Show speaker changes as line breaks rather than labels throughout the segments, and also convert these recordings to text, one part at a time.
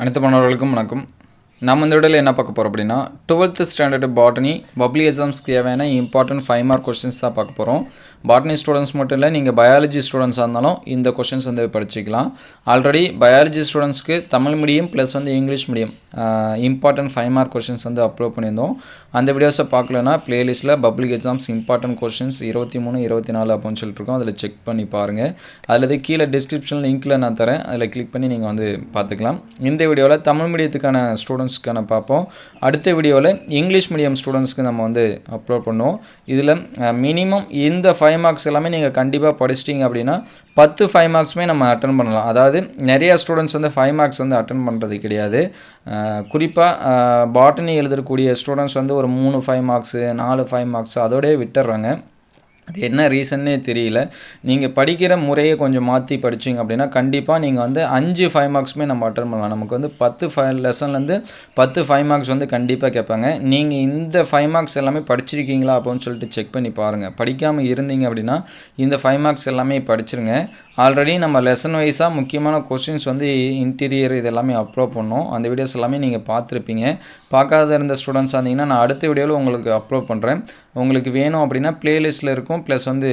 அனைத்து மாணவர்களுக்கும் வணக்கம். நம்ம இந்த வீடியோவில் என்ன பார்க்க போகிறோம் அப்படின்னா 12th ஸ்டாண்டர்ட் பாட்டனி பப்ளிக் எக்ஸாம்ஸ்க்கு தேவையான இம்பார்ட்டன்ட் 5 மார்க் கொஸ்டின்ஸ் தான் பார்க்க போகிறோம். பாட்டனி ஸ்டூடெண்ட்ஸ் மட்டும் இல்லை, நீங்கள் பயாலஜி ஸ்டூடெண்ட்ஸாக இருந்தாலும் இந்த கொஸ்டின்ஸ் வந்து படிச்சிக்கலாம். ஆல்ரெடி பயாலஜி ஸ்டூடெண்ட்ஸ்க்கு தமிழ் மீடியம் ப்ளஸ் வந்து English medium important 5 mark questions வந்து அப்லோட் பண்ணியிருந்தோம். அந்த வீடியோஸை பார்க்கலன்னா பிளேலிஸ்ட்டில் பப்ளிக் எக்ஸாம்ஸ் இம்பார்ட்டன்ட் கொஸ்டின்ஸ் 23, 24 அப்படின்னு சொல்லிட்டுருக்கோம். அதில் செக் பண்ணி பாருங்கள். அதில் கீழே டிஸ்கிரிப்ஷன் லிங்க்கில் நான் தரேன், அதில் கிளிக் பண்ணி நீங்கள் வந்து பார்த்துக்கலாம். இந்த வீடியோவில் தமிழ் மீடியத்துக்கான ஸ்டூடெண்ட்ஸ்க்கான பார்ப்போம். அடுத்த வீடியோவில் இங்கிலீஷ் மீடியம் ஸ்டூடெண்ட்ஸ்க்கு நம்ம வந்து அப்லோட் பண்ணுவோம். இதில் மினிமம் இந்த 5 மார்க்ஸ் எல்லாமே நீங்கள் கண்டிப்பாக படிச்சிட்டிங்க அப்படின்னா 10 5 மார்க்ஸுமே நம்ம அட்டன் பண்ணலாம். அதாவது நிறையா ஸ்டூடெண்ட்ஸ் வந்து 5 மார்க்ஸ் வந்து அட்டன் பண்ணுறது கிடையாது. குறிப்பாக பாட்டனி எழுதக்கூடிய ஸ்டூடெண்ட்ஸ் வந்து ஒரு 3 5 மார்க்ஸு 4 5 மார்க்ஸு அதோடய விட்டுடுறாங்க. அது என்ன ரீசன்னே தெரியல. நீங்கள் படிக்கிற முறையை கொஞ்சம் மாற்றி படிச்சிங்க அப்படின்னா கண்டிப்பாக நீங்கள் வந்து 5 5 மார்க்ஸுமே நம்ம அட்டன் பண்ணலாம். நமக்கு வந்து 10 லெசன்லேருந்து 10 5 மார்க்ஸ் வந்து கண்டிப்பாக கேட்பாங்க. நீங்கள் இந்த 5 மார்க்ஸ் எல்லாமே படிச்சிருக்கீங்களா அப்படின்னு சொல்லிட்டு செக் பண்ணி பாருங்கள். படிக்காமல் இருந்தீங்க அப்படின்னா இந்த 5 மார்க்ஸ் எல்லாமே படிச்சிருங்க. ஆல்ரெடி நம்ம லெசன் வைஸாக முக்கியமான கொஸ்டின்ஸ் வந்து இன்டீரியர் இது எல்லாமே அப்லோட் பண்ணோம். அந்த வீடியோஸ் எல்லாமே நீங்கள் பார்த்துருப்பீங்க. பார்க்காத இருந்த ஸ்டூடெண்ட்ஸாக இருந்தீங்கன்னா நான் அடுத்த வீடியோவில் உங்களுக்கு அப்லோட் பண்ணுறேன். உங்களுக்கு வேணும் அப்படின்னா ப்ளேலிஸ்ட்டில் இருக்கும், ப்ளஸ் வந்து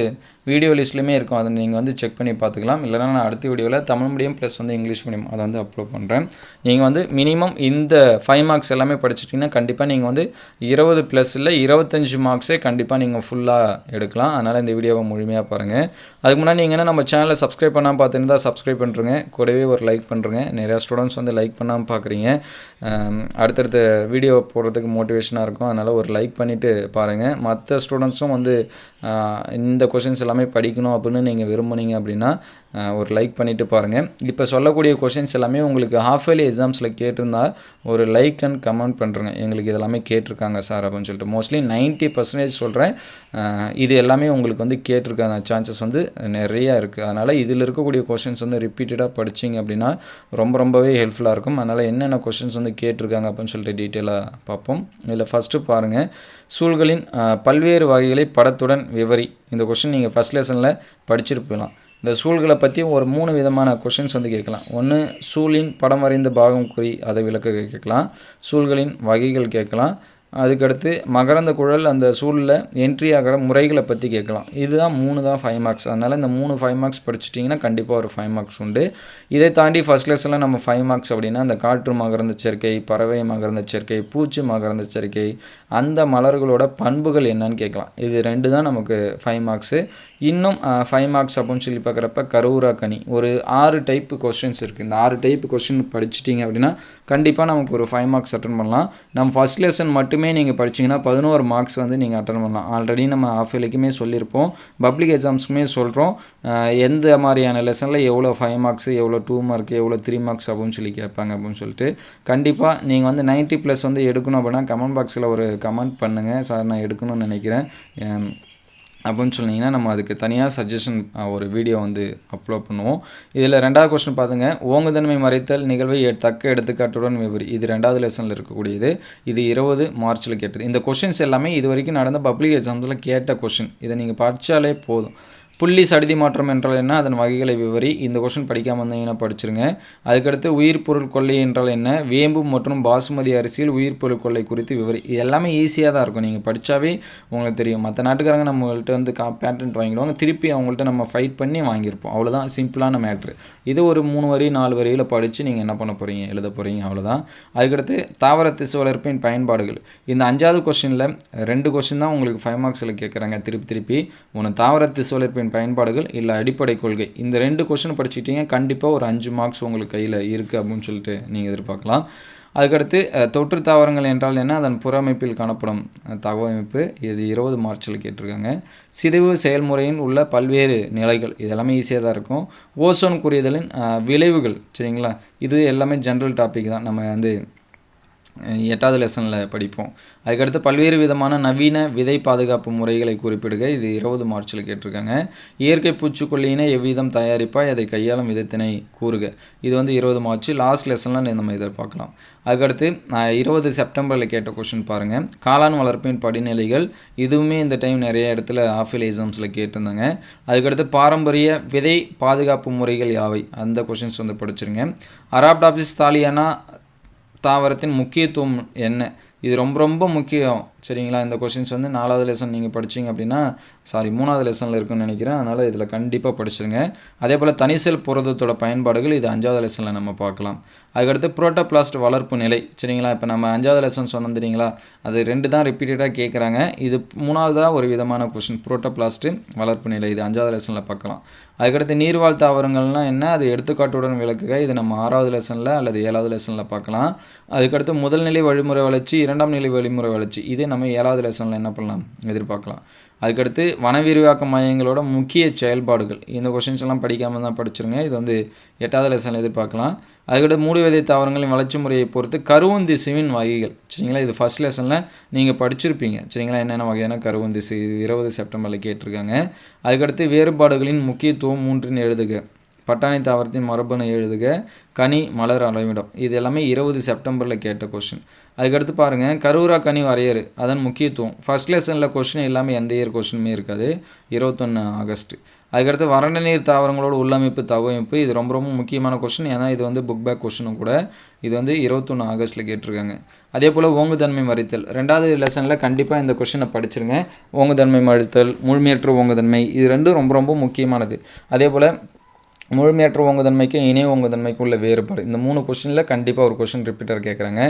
வீடியோ லிஸ்ட்லையுமே இருக்கும். அதை நீங்கள் வந்து செக் பண்ணி பார்த்துக்கலாம். இல்லைனா நான் அடுத்த வீடியோவில் தமிழ் மீடியம் ப்ளஸ் வந்து இங்கிலீஷ் மீடியம் அதை வந்து அப்லோட் பண்ணுறேன். நீங்கள் வந்து மினிமம் இந்த 5 மார்க்ஸ் எல்லாமே படிச்சிட்டிங்கன்னா கண்டிப்பாக நீங்கள் வந்து 20 ப்ளஸ் இல்லை 25 மார்க்ஸே கண்டிப்பாக நீங்கள் ஃபுல்லாக எடுக்கலாம். அதனால் இந்த வீடியோவை முழுமையாக பாருங்கள். அதுக்கு முன்னாடி நீங்கள் என்ன நம்ம சேனலை சப்ஸ்கிரைப் பண்ணாமல் பார்த்துருந்தா சப்ஸ்கிரைப் பண்ணுறேங்க, கூடவே ஒரு லைக் பண்ணுறேங்க. நிறையா ஸ்டூடெண்ட்ஸ் வந்து லைக் பண்ணாமல் பார்க்குறீங்க. அடுத்தடுத்த வீடியோ போடுறதுக்கு மோட்டிவேஷனாக இருக்கும். அதனால் ஒரு லைக் பண்ணிவிட்டு பாருங்கள். மற்ற ஸ்டூடெண்ட்ஸும் வந்து இந்த கொஷின்ஸ் எல்லாமே படிக்கணும் அப்படின்னு நீங்கள் விரும்புனீங்க அப்படின்னா ஒரு லைக் பண்ணிவிட்டு பாருங்கள். இப்போ சொல்லக்கூடிய கொஷின்ஸ் எல்லாமே உங்களுக்கு ஹாஃப் இயர்லி எக்ஸாம்ஸில் கேட்டிருந்தா ஒரு லைக் அண்ட் கமெண்ட் பண்ணுறேங்க. எங்களுக்கு இதெல்லாமே கேட்டிருக்காங்க சார் அப்படின்னு சொல்லிட்டு. மோஸ்ட்லி 90% சொல்கிறேன், இது எல்லாமே உங்களுக்கு வந்து கேட்டிருக்காங்க சான்சஸ் வந்து நிறையா இருக்குது. அதனால் இதில் இருக்கக்கூடிய கொஷின்ஸ் வந்து ரிப்பீட்டடாக படிச்சிங்க அப்படின்னா ரொம்பவே ஹெல்ப்ஃபுல்லாக இருக்கும். அதனால் என்னென்ன கொஷின்ஸ் வந்து கேட்டிருக்காங்க அப்படின்னு சொல்லிட்டு டீட்டெயிலாக பார்ப்போம். இதில் ஃபஸ்ட்டு பாருங்கள், சூழ்களின் பல்வேறு வகைகளை படத்துடன் விவரி. இந்த கொஷின் நீங்கள் ஃபஸ்ட் லெசனில் படிச்சுட்டு போகலாம். இந்த சூழ்களை பற்றி ஒரு 3 விதமான கொஷின்ஸ் வந்து கேட்கலாம். ஒன்று, சூழின் படம் வரைந்த பாகம் குறி அதை விளக்க கேட்கலாம். சூழ்களின் வகைகள் கேட்கலாம். அதுக்கடுத்து மகரந்த குழல் அந்த சூழில் என்ட்ரி ஆகிற முறைகளை பற்றி கேட்கலாம். இதுதான் 3 தான் 5 மார்க்ஸ். அதனால் இந்த 3 5 மார்க்ஸ் படிச்சிட்டிங்கன்னா கண்டிப்பாக ஒரு 5 மார்க்ஸ் உண்டு. இதை தாண்டி ஃபஸ்ட் லெசனில் நம்ம 5 மார்க்ஸ் அப்படின்னா அந்த காற்று மகரந்த சேர்க்கை, பறவை மகரந்த சேர்க்கை, பூச்சி மகரந்த சேர்க்கை, அந்த மலர்களோட பண்புகள் என்னன்னு கேட்கலாம். இது 2 தான் நமக்கு 5 மார்க்ஸு. இன்னும் 5 மார்க்ஸ் அப்படின்னு சொல்லி பார்க்குறப்ப கருவுரா கனி ஒரு 6 டைப்பு கொஸ்டின்ஸ் இருக்குது. இந்த 6 டைப்பு கொஸ்டின் படிச்சிட்டிங்க அப்படின்னா கண்டிப்பாக நமக்கு ஒரு 5 மார்க்ஸ் அட்டன் பண்ணலாம். நம்ம ஃபஸ்ட் லெசன் மட்டுமே நீங்கள் படிச்சிங்கன்னா 11 மார்க்ஸ் வந்து நீங்கள் அட்டன் பண்ணலாம். ஆல்ரெடி நம்ம ஆஃப் இயர்லிக்குமே சொல்லியிருப்போம், பப்ளிக் எக்ஸாம்ஸுக்குமே சொல்கிறோம், எந்த மாதிரியான லெசனில் எவ்வளோ 5 மார்க்ஸு, எவ்வளோ 2 மார்க், எவ்வளோ 3 மார்க்ஸ் அப்படின்னு சொல்லி கேட்பாங்க அப்படின்னு சொல்லிட்டு. கண்டிப்பாக நீங்கள் வந்து 90+ வந்து எடுக்கணும் அப்படின்னா கமெண்ட் பாக்ஸில் ஒரு கமெண்ட் பண்ணுங்கள், சார் நான் எடுக்கணும்னு நினைக்கிறேன் அப்படின்னு சொன்னீங்கன்னா நம்ம அதுக்கு தனியாக சஜஷன் ஒரு வீடியோ வந்து அப்லோட் பண்ணுவோம். இதில் 2வது கொஸ்டின் பார்த்துங்க, ஓங்குதன்மை மறைத்தல் நிகழ்வை தக்க எடுத்துக்காட்டுடன் விவரி. இது 2வது லெசனில் இருக்கக்கூடியது. இது 20 மார்ச்சில் கேட்டது. இந்த கொஷின்ஸ் எல்லாமே இது வரைக்கும் நடந்த பப்ளிக் எக்ஸாம்ஸில் கேட்ட கொஷின். இதை நீங்கள் படித்தாலே போதும். புள்ளி சடுதி மாற்றம் என்றால் என்ன, அதன் வகைகளை விவரி. இந்த கொஷின் படிக்காமல் வந்தீங்கன்னா படிச்சிருங்க. அதுக்கடுத்து உயிர் பொருள் கொள்ளை என்றால் என்ன, வேம்பு மற்றும் பாசுமதி அரிசியில் உயிர் பொருள் கொள்ளை குறித்து விவரி. இது எல்லாமே ஈஸியாக தான் இருக்கும், நீங்கள் படித்தாவே உங்களுக்கு தெரியும். மற்ற நாட்டுக்காரங்க நம்மள்கிட்ட வந்து பேட்டன்ட் வாங்கிடுவாங்க, திருப்பி அவங்கள்ட்ட நம்ம ஃபைட் பண்ணி வாங்கியிருப்போம். அவ்வளோதான், சிம்பிளான மேட்ரு. இது ஒரு 3 வரி 4 வரியில் படித்து நீங்கள் என்ன பண்ண போகிறீங்க, எழுத போகிறீங்க, அவ்வளோதான். அதுக்கடுத்து தாவர திசு வளர்ப்பின் பயன்பாடுகள். இந்த 5வது கொஸ்டினில் 2 கொஸ்டின் தான் உங்களுக்கு 5 மார்க்ஸில் கேட்குறாங்க திருப்பி. ஒன்று தாவர திசு வளர்ப்பின் பயன்பாடுகள் இல்லை அடிப்படை கொள்கை. இந்த 2 கொஸ்டின் படிச்சுட்டீங்க கண்டிப்பாக ஒரு 5 மார்க்ஸ் உங்களுக்கு கையில் இருக்குது அப்படின்னு சொல்லிட்டு நீங்கள் எதிர்பார்க்கலாம். அதுக்கடுத்து தொற்று தாவரங்கள் என்றால் என்ன, அதன் புற அமைப்பில் காணப்படும் தகவமைப்பு. இது 20 மார்ச்சில் கேட்டிருக்காங்க. சிதைவு செயல்முறையின் உள்ள பல்வேறு நிலைகள். இதெல்லாமே ஈஸியாக தான் இருக்கும். ஓசோன் குறியதலின் விளைவுகள். சரிங்களா, இது எல்லாமே ஜென்ரல் டாபிக் தான், நம்ம வந்து 8வது லெசனில் படிப்போம். அதுக்கடுத்து பல்வேறு விதமான நவீன விதை பாதுகாப்பு முறைகளை குறிப்பிடுக. இது 20 மார்ச்சில் கேட்டிருக்காங்க. இயற்கை பூச்சிக்கொல்லியினை எவ்விதம் தயாரிப்பாய், அதை கையாளும் விதத்தினை கூறுக. இது வந்து 20 மார்ச் லாஸ்ட் லெசனில் நம்ம எதிர்பார்க்கலாம். அதுக்கடுத்து 20 செப்டம்பரில் கேட்ட கொஷின் பாருங்கள், காளான் வளர்ப்பின் படிநிலைகள். இதுவுமே இந்த டைம் நிறைய இடத்துல ஆஃப் இயர்லி எக்ஸாம்ஸில் கேட்டிருந்தாங்க. அதுக்கடுத்து பாரம்பரிய விதை பாதுகாப்பு முறைகள் யாவை, அந்த கொஷின்ஸ் வந்து படிச்சிருங்க. அராப்டாப்சிஸ் தாலியானா தாவரத்தின் முக்கியத்துவம் என்ன? இது ரொம்ப ரொம்ப முக்கியம் சரிங்களா. இந்த கொஷின்ஸ் வந்து 4வது லெசன் நீங்கள் படிச்சிங்க அப்படின்னா 3வது லெசனில் இருக்குன்னு நினைக்கிறேன். அதனால் இதில் கண்டிப்பாக படிச்சுருங்க. அதே போல் தனிசெல் புரதத்தோட பயன்பாடுகள் இது 5வது லெசனில் நம்ம பார்க்கலாம். அதுக்கடுத்து புரோட்டோபிளாஸ்ட் வளர்ப்பு நிலை சரிங்களா. இப்போ நம்ம 5வது லெசன் சொன்னோம் தெரியுங்களா, அது 2 தான் ரிப்பீட்டடாக கேட்குறாங்க. இது 3வதாக ஒரு விதமான கொஷின் புரோட்டோபிளாஸ்ட்டு வளர்ப்பு நிலை, இது 5வது லெசனில் பார்க்கலாம். அதுக்கடுத்து நீர்வாழ் தாவரங்கள்னால் என்ன, அது எடுத்துக்காட்டுடன் விளக்குக, இது நம்ம 6வது லெசனில் அல்லது 7வது லெசனில் பார்க்கலாம். அதுக்கடுத்து முதல் நிலை வழிமுறை வளர்ச்சி, 2ஆம் நிலை வழிமுறை வளர்ச்சி, இது நம்ம 7வது லெசனில் என்ன பண்ணலாம், எதிர்பார்க்கலாம். அதுக்கடுத்து வன விரிவாக்க மையங்களோட முக்கிய செயல்பாடுகள், இந்த கொஷின்ஸ் எல்லாம் படிக்காமல் தான் படிச்சிருங்க. இது வந்து 8வது லெசனில் எதிர்பார்க்கலாம். அதுக்கடுத்து மூடு விதை தாவரங்களின் வளர்ச்சி முறையை பொறுத்து கருவுந்திசுவின் வகைகள் சரிங்களா. இது ஃபர்ஸ்ட் லெசனில் நீங்கள் படிச்சிருப்பீங்க சரிங்களா, என்னென்ன வகையான கருவுந்திசு, இது 20 செப்டம்பரில் கேட்டிருக்காங்க. அதுக்கடுத்து வேறுபாடுகளின் முக்கியத்துவம் 3 எழுதுக, பட்டாணி தாவரத்தின் மரபணு எழுதுக, கனி மலர் அளவிடம், இது எல்லாமே 20 செப்டம்பரில் கேட்ட கொஷின். அதுக்கடுத்து பாருங்கள், கருவுரா கனி வரையறு, அதன் முக்கியத்துவம் ஃபர்ஸ்ட் லெசனில் கொஷின் இல்லாமல் எந்த இயர் கொஷினுமே இருக்காது, 21 ஆகஸ்ட். அதுக்கடுத்து வறண்ட நீர் தாவரங்களோட உள்ளமைப்பு தகவமைப்பு, இது ரொம்ப ரொம்ப முக்கியமான கொஷின், ஏன்னா இது வந்து புக் பேக் கொஷினும் கூட. இது வந்து 21 ஆகஸ்ட்டில் கேட்டிருக்காங்க. அதே போல் ஓங்குதன்மை மறித்தல் 2வது லெசனில் கண்டிப்பாக இந்த கொஷினை படிச்சிருங்க. ஓங்குதன்மை மறித்தல், முழுமையற்ற ஓங்குதன்மை, இது ரெண்டும் ரொம்ப ரொம்ப முக்கியமானது. அதே போல் முழுமையற்ற ஓங்குதன்மைக்கும் இணை ஓங்குதன்மைக்கும் உள்ள வேறுபாடு, இந்த 3 கொஷினில் கண்டிப்பாக ஒரு கொஷின் ரிப்பீட்டர் கேட்குறாங்க.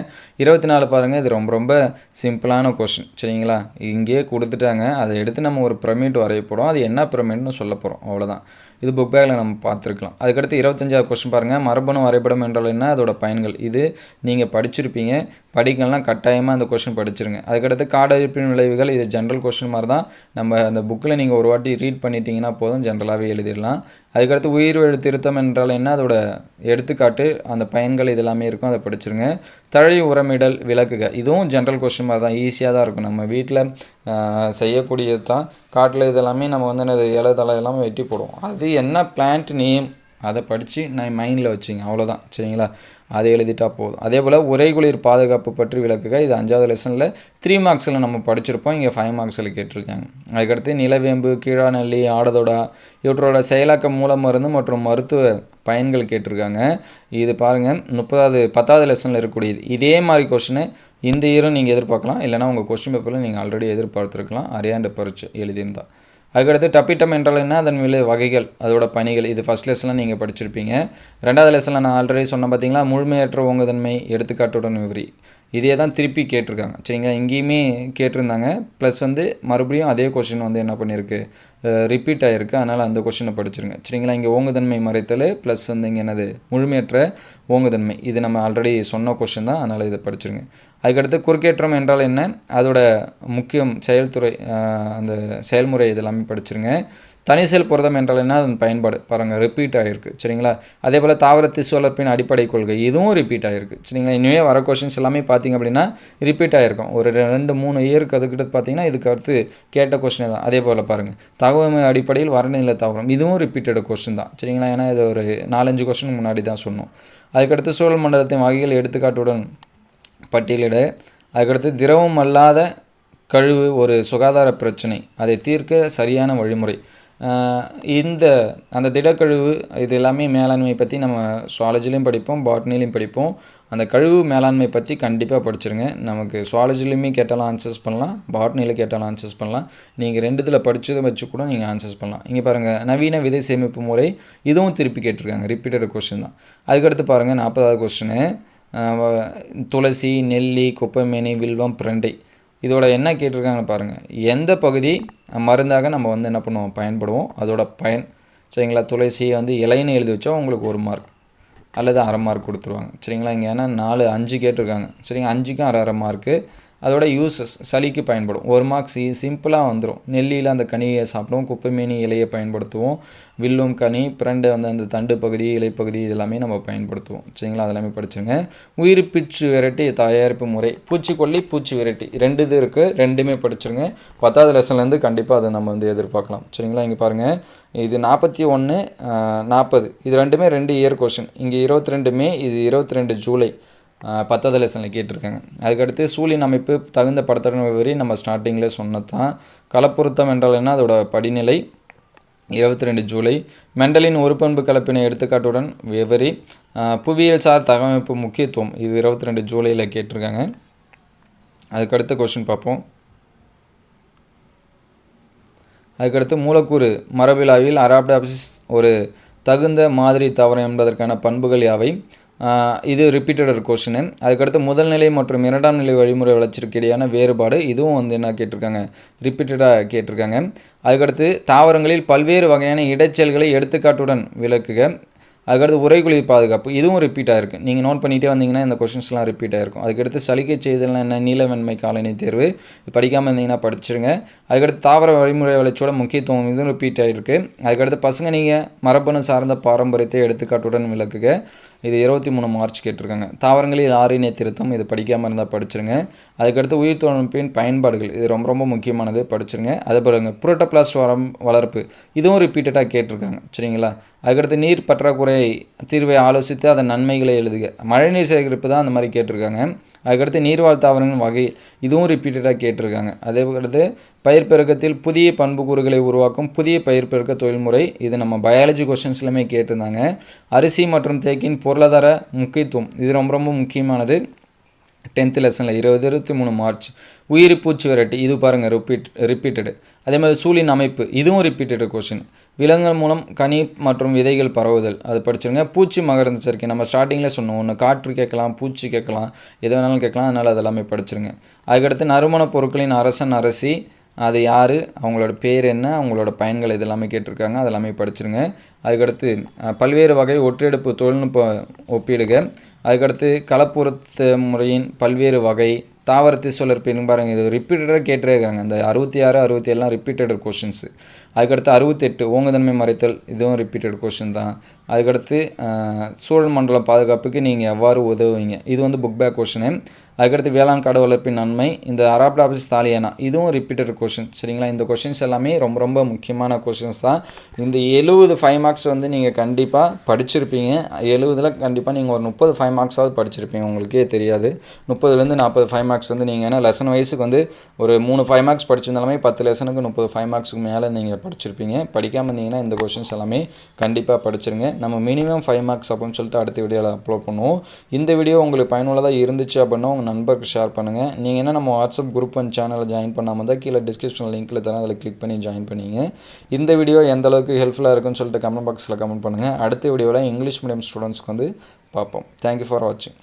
24 பாருங்கள், இது ரொம்ப ரொம்ப சிம்பிளான கொஷின் சரிங்களா. இங்கேயே கொடுத்துட்டாங்க, அதை எடுத்து நம்ம ஒரு பிரமிட் வரைய போகிறோம், அது என்ன பிரமிட்னு சொல்ல போகிறோம், அவ்வளோதான். இது புக் பேக்கில் நம்ம பார்த்துருக்கலாம். அதுக்கடுத்து 25வது கொஸ்டின் பாருங்கள், மரபணு வரைபடம் என்றால் என்ன, அதோட பயன்கள், இது நீங்கள் படிச்சிருப்பீங்க, படிக்கலாம் கட்டாயமாக அந்த கொஸ்டின் படிச்சிருங்க. அதுக்கடுத்து காடழிப்பின் விளைவுகள், இது ஜென்ரல் கொஸ்டின் மாதிரி தான், நம்ம அந்த புக்கில் நீங்கள் ஒரு வாட்டி ரீட் பண்ணிட்டீங்கன்னா போதும், ஜென்ரலாகவே எழுதிடலாம். அதுக்கடுத்து உயிர்வழி திருத்தம் என்றால் என்ன, அதோட எடுத்துக்காட்டு, அந்த பயன்கள் இது எல்லாமே இருக்கும், அதை படிச்சிருங்க. தழை உரமிடல் விளக்குக, இதுவும் ஜென்ரல் கொஸ்டின் மாதிரி தான், ஈஸியாக தான் இருக்கும், நம்ம வீட்டில் செய்யக்கூடியது தான். காட்டில் இதெல்லாமே நம்ம வந்து இலை தலை எல்லாமே வெட்டி போடுவோம், அது என்ன பிளான்ட் நேம் அதை படித்து நான் மைண்டில் வச்சுங்க, அவ்வளோதான் சரிங்களா, அதை எழுதிட்டா போதும். அதே போல் உரைகுளிர் பாதுகாப்பு பற்றி விளக்குக, இது 5வது லெசனில் 3 மார்க்ஸில் நம்ம படிச்சிருப்போம், இங்கே 5 மார்க்ஸில் கேட்டிருக்காங்க. அதுக்கடுத்து நிலவேம்பு, கீழாநெல்லி, ஆடதொடா, இவற்றோட செயலாக்க மூல மருந்து மற்றும் மருத்துவ பயன்கள் கேட்டிருக்காங்க. இது பாருங்கள் 10வது லெசனில் இருக்கக்கூடியது. இதே மாதிரி கொஸ்டினை இந்த இயரும் நீங்கள் எதிர்பார்க்கலாம், இல்லைனா உங்கள் கொஸ்டின் பேப்பரில் நீங்கள் ஆல்ரெடி எதிர்பார்த்துருக்கலாம், அரையாண்டு பரிட்சை எழுதியிருந்தால். அதுக்கடுத்து டப்பிட்டம் என்றால் என்ன, அதன் வகைகள், அதோட பணிகள், இது ஃபஸ்ட் லெசனில் நீங்கள் படிச்சிருப்பீங்க. 2வது லெசனில் நான் ஆல்ரெடி சொன்னேன் பார்த்தீங்களா, முழுமையற்ற ஓங்குதன்மை எடுத்துக்காட்டுடன் விவரி, இதே தான் திருப்பி கேட்டிருக்காங்க சரிங்களா. இங்கேயுமே கேட்டிருந்தாங்க, ப்ளஸ் வந்து மறுபடியும் அதே கொஷின் வந்து என்ன பண்ணியிருக்கு, ரிப்பீட் ஆகிருக்கு, அதனால் அந்த கொஷினை படிச்சிருங்க சரிங்களா. இங்கே ஓங்குதன்மை மறைத்தல் ப்ளஸ் வந்து இங்கே என்னது முழுமையற்ற ஓங்குதன்மை, இது நம்ம ஆல்ரெடி சொன்ன கொஷின் தான், அதனால் இதை படிச்சிருங்க. அதுக்கடுத்து குறுக்கேற்றம் என்றால் என்ன, அதோட முக்கியம் செயல்துறை, அந்த செயல்முறை இதெல்லாமே படிச்சிருங்க. தனிசெல் புரதம் என்றால் என்ன, அதன் பயன்பாடு பாருங்கள் ரிப்பீட் ஆகிருக்கு சரிங்களா. அதே போல் தாவர திசு வளர்ப்பின் அடிப்படை கொள்கை, இதுவும் ரிப்பீட் ஆகிருக்கு சரிங்களா. இனிமேல் வர கொஷின்ஸ் எல்லாமே பார்த்திங்க அப்படின்னா ரிப்பீட் ஆகிருக்கும், ஒரு 2-3 இயருக்கு அதுக்கிட்ட பார்த்திங்கன்னா இதுக்கு அடுத்து கேட்ட கொஷினே தான். அதே போல் பாருங்கள் தகவமை அடிப்படையில் வறநிலை தாவரம், இதுவும் ரிப்பீட்டட் கொஷின் தான் சரிங்களா, ஏன்னா இது ஒரு 4-5 கொஷின் முன்னாடி தான் சொன்னோம். அதுக்கடுத்து சூழல் மண்டலத்தின் வகைகள் எடுத்துக்காட்டுடன் பட்டியலிட. அதுக்கடுத்து திரவம் அல்லாத கழிவு ஒரு சுகாதார பிரச்சனை, அதை தீர்க்க சரியான வழிமுறை, அந்த திடக்கழிவு இது எல்லாமே மேலாண்மை பற்றி நம்ம சுவாலஜிலையும் படிப்போம், பாட்னிலையும் படிப்போம். அந்த கழிவு மேலாண்மை பற்றி கண்டிப்பாக படிச்சிருங்க. நமக்கு சுவாலஜிலையுமே கேட்டாலும் ஆன்சர்ஸ் பண்ணலாம், பாட்னியில் கேட்டாலும் ஆன்சர்ஸ் பண்ணலாம், நீங்கள் 2இதில் படித்ததை வச்சு கூட நீங்கள் ஆன்சர்ஸ் பண்ணலாம். இங்கே பாருங்கள் நவீன விதை சேமிப்பு முறை, இதுவும் திருப்பி கேட்டிருக்காங்க, ரிப்பீட்டட் கொஸ்டின் தான். அதுக்கடுத்து பாருங்கள் 40வது கொஸ்டின், துளசி, நெல்லி, குப்பைமேனி, வில்வம், பிரண்டை, இதோட என்ன கேட்டிருக்காங்க பாருங்கள், எந்த பகுதி மருந்தாக நம்ம வந்து என்ன பண்ணுவோம் பயன்படுவோம், அதோட பயன் சரிங்களா. துளசி வந்து இலைன்னு எழுதி வச்சா உங்களுக்கு 1 மார்க் அல்லது அரை மார்க் கொடுத்துருவாங்க சரிங்களா. இங்கே ஏன்னா 4-5 கேட்டிருக்காங்க சரிங்க, 5க்கும் அரை மார்க்கு. அதோட யூசஸ், சளிக்கு பயன்படும் 1 மார்க்ஸ் சிம்பிளாக வந்துடும். நெல்லியில் அந்த கனியை சாப்பிடுவோம், குப்பைமேனி இலையை பயன்படுத்துவோம், வில்லும் கனி, பிரண்டை வந்து அந்த தண்டு பகுதி, இலைப்பகுதி இதெல்லாமே நம்ம பயன்படுத்துவோம் சரிங்களா, அதெல்லாமே படிச்சுங்க. உயிர் பூச்சி விரட்டி தயாரிப்பு முறை, பூச்சிக்கொல்லி, பூச்சி விரட்டி 2 இது இருக்குது, 2மே படிச்சுருங்க. 10வது லெசன்லேருந்து கண்டிப்பாக அதை நம்ம வந்து எதிர்பார்க்கலாம் சரிங்களா. இங்கே பாருங்கள் இது 41, 40, இது 2மே 2 இயர் கொஷின். இங்கே 22 மே, இது 22 ஜூலை 10வது லெசனில் கேட்டிருக்காங்க. அதுக்கடுத்து சூழின் அமைப்பு தகுந்த படத்துடன் விவரி, நம்ம ஸ்டார்டிங்கில் சொன்னது தான். களப்பொருத்தம் என்றால் என்ன, அதோட படிநிலை. 22 ஜூலை. மெண்டலின் ஒருபண்பு கலப்பினை எடுத்துக்காட்டுடன் விவரி. புவியியல் சார் தகவமைப்பு முக்கியத்துவம், இது 22 ஜூலையில் கேட்டிருக்காங்க. அதுக்கடுத்த கொஸ்டின் பார்ப்போம். அதுக்கடுத்து மூலக்கூறு மரபியலாவில் அராப்டாப்சிஸ் ஒரு தகுந்த மாதிரி தாவரம் என்பதற்கான பண்புகள் யாவை? இது ரிப்பீட்டட் கொஸ்டின். அதுக்கடுத்து முதல்நிலை மற்றும் இரண்டாம் நிலை வழிமுறை வளர்ச்சிக்கு இடையான வேறுபாடு, இதுவும் வந்து என்ன கேட்டிருக்காங்க, ரிப்பீட்டடாக கேட்டிருக்காங்க. அதுக்கடுத்து தாவரங்களில் பல்வேறு வகையான இடைச்செயல்களை எடுத்துக்காட்டுடன் விளக்குக. அதுக்கடுத்து உறைகுழி பாதுகாப்பு, இதுவும் ரிப்பீட் ஆகிருக்கு. நீங்கள் நோட் பண்ணிகிட்டே வந்தீங்கன்னா இந்த கொஷின்ஸ்லாம் ரிப்பீட் ஆகிருக்கும். அதுக்கடுத்து சலிக்கை செய்தல்னா என்ன, நீலவெண்மை காலனி தேர்வு, படிக்காமல் இருந்தீங்கன்னா படிச்சிருங்க. அதுக்கடுத்து தாவர வழிமுறை வளர்ச்சியோட முக்கியத்துவம், இதுவும் ரிப்பீட் ஆகிருக்கு. அதுக்கடுத்து பசங்க நீங்கள் மரபணு சார்ந்த பாரம்பரியத்தை எடுத்துக்காட்டுடன் விளக்குக, இது 23 மார்ச் கேட்டிருக்காங்க. தாவரங்களில் ஆர்என்ஏ திருத்தம், இது படிக்காமல் இருந்தால் படிச்சிருங்க. அதுக்கடுத்து உயிர் தொழில்நுட்பின் பயன்பாடுகள், இது ரொம்ப ரொம்ப முக்கியமானது, படிச்சிருங்க. அதே பாருங்கள் புரோட்டோபிளாஸ்ட் வளர்ப்பு, இதுவும் ரிப்பீட்டடாக கேட்டிருக்காங்க. சரிங்களா? அதுக்கடுத்து நீர் பற்றாக்குறை தீர்வை ஆலோசித்து அதன் நன்மைகளை எழுதுக. மழைநீர் சேகரிப்பு தான் அந்த மாதிரி கேட்டிருக்காங்க. அதுக்கடுத்து நீர்வாழ் தாவரங்களின் வகை, இதுவும் ரிப்பீட்டடாக கேட்டிருக்காங்க. அதே அடுத்து பயிர் பெருக்கத்தில் புதிய பண்புக்கூறுகளை உருவாக்கும் புதிய பயிர் பெருக்க தொழில்முறை, இது நம்ம பயாலஜி கொஸ்டின்ஸ்லையுமே கேட்டிருந்தாங்க. அரிசி மற்றும் தேக்கின் பொருளாதார முக்கியத்துவம், இது ரொம்ப ரொம்ப முக்கியமானது, 10th லெசனில் 23 மார்ச். உயிரி பூச்சி வெரைட்டி, இது பாருங்கள் ரிப்பீட்டடு. அதே மாதிரி சூழின் அமைப்பு, இதுவும் ரிப்பீட்டடு கொஸ்டின். விலங்குகள் மூலம் கனி மற்றும் விதைகள் பரவுதல், அது படிச்சிருங்க. பூச்சி மகரந்த சேர்க்கை, நம்ம ஸ்டார்டிங்கில் சொன்னோம், ஒன்று காற்று கேட்கலாம், பூச்சி கேட்கலாம், எது வேணாலும் கேட்கலாம், அதனால் அதெல்லாமே படிச்சிருங்க. அதுக்கடுத்து நறுமணப் பொருட்களின் அரசன் அரசி, அது யார், அவங்களோட பேர் என்ன, அவங்களோட பயன்கள், இதெல்லாமே கேட்டிருக்காங்க, அதெல்லாமே படிச்சிருங்க. அதுக்கடுத்து பல்வேறு வகை ஒற்றெடுப்பு தொழில்நுட்ப ஒப்பிடுக. அதுக்கடுத்து கலப்புறுத்து முறையின் பல்வேறு வகை, தாவரத்தை சுழற்பின்னு பாருங்கள், இது ரிப்பீட்டடாக கேட்டிருக்காங்க. இந்த 66, 67 ரிப்பீட்டட் கொஷின்ஸு. அதுக்கடுத்து 68 ஓங்குதன்மை மறைத்தல், இதுவும் ரிப்பீட்டட் கொஷின் தான். அதுக்கடுத்து சூழல் மண்டல பாதுகாப்புக்கு நீங்கள் எவ்வாறு உதவுவீங்க, இது வந்து புக் பேக் கொஷினு. அதுக்கடுத்து வேளாண் காடு வளர்ப்பின் நன்மை, இந்த அராப்டாப்சிஸ் தாலியானா, இதுவும் ரிப்பீட்டட் கொஷின். சரிங்களா? இந்த கொஷின்ஸ் எல்லாமே ரொம்ப ரொம்ப முக்கியமான கொஷின்ஸ் தான். இந்த 70 5 மார்க்ஸ் வந்து நீங்கள் கண்டிப்பாக படிச்சிருப்பீங்க. 70ல் கண்டிப்பாக நீங்கள் ஒரு 30 5 மார்க்ஸாவது படிச்சிருப்பீங்க, உங்களுக்கே தெரியாது. 30லேருந்து 40 5 மார்க்ஸ் வந்து நீங்கள், ஏன்னா லெசன் வைஸுக்கு வந்து ஒரு 3 5 மார்க்ஸ் படிச்சிருந்தாலுமே 10 லெசனுக்கு 30 5 மார்க்ஸுக்கு மேலே நீங்கள் படிச்சிருப்பீங்க. படிக்காமல் இருந்தீங்கன்னா இந்த கொஷின்ஸ் எல்லாமே கண்டிப்பாக படிச்சிருங்க. நம்ம மினிமம் 5 மார்க்ஸ் அப்படின்னு சொல்லிட்டு அடுத்த வீடியோவில் அப்லோட் பண்ணுவோம். இந்த வீடியோ உங்களுக்கு பயனுள்ளதாக இருந்துச்சு அப்படின்னா உங்கள் நண்பருக்கு ஷேர் பண்ணுங்கள். நீங்கள் என்ன நம்ம வாட்ஸ்அப் குரூப் அண்ட் சேனலில் ஜாயின் பண்ணாமல் தான் கீழே டிஸ்கிரிப்ஷன் லிங்க்கில் தரேன், அதில் கிளிக் பண்ணி ஜாயின் பண்ணிங்க. இந்த வீடியோ எந்த அளவுக்கு ஹெல்ப்ஃபுல்லாக இருக்குன்னு சொல்லிட்டு கமெண்ட் பாக்ஸில் கமெண்ட் பண்ணுங்கள். அடுத்த வீடியோவில் இங்கிலீஷ் மீடியம் ஸ்டூடெண்ட்ஸ்க்கு வந்து பார்ப்போம். தேங்க்யூ ஃபார் வாட்சிங்.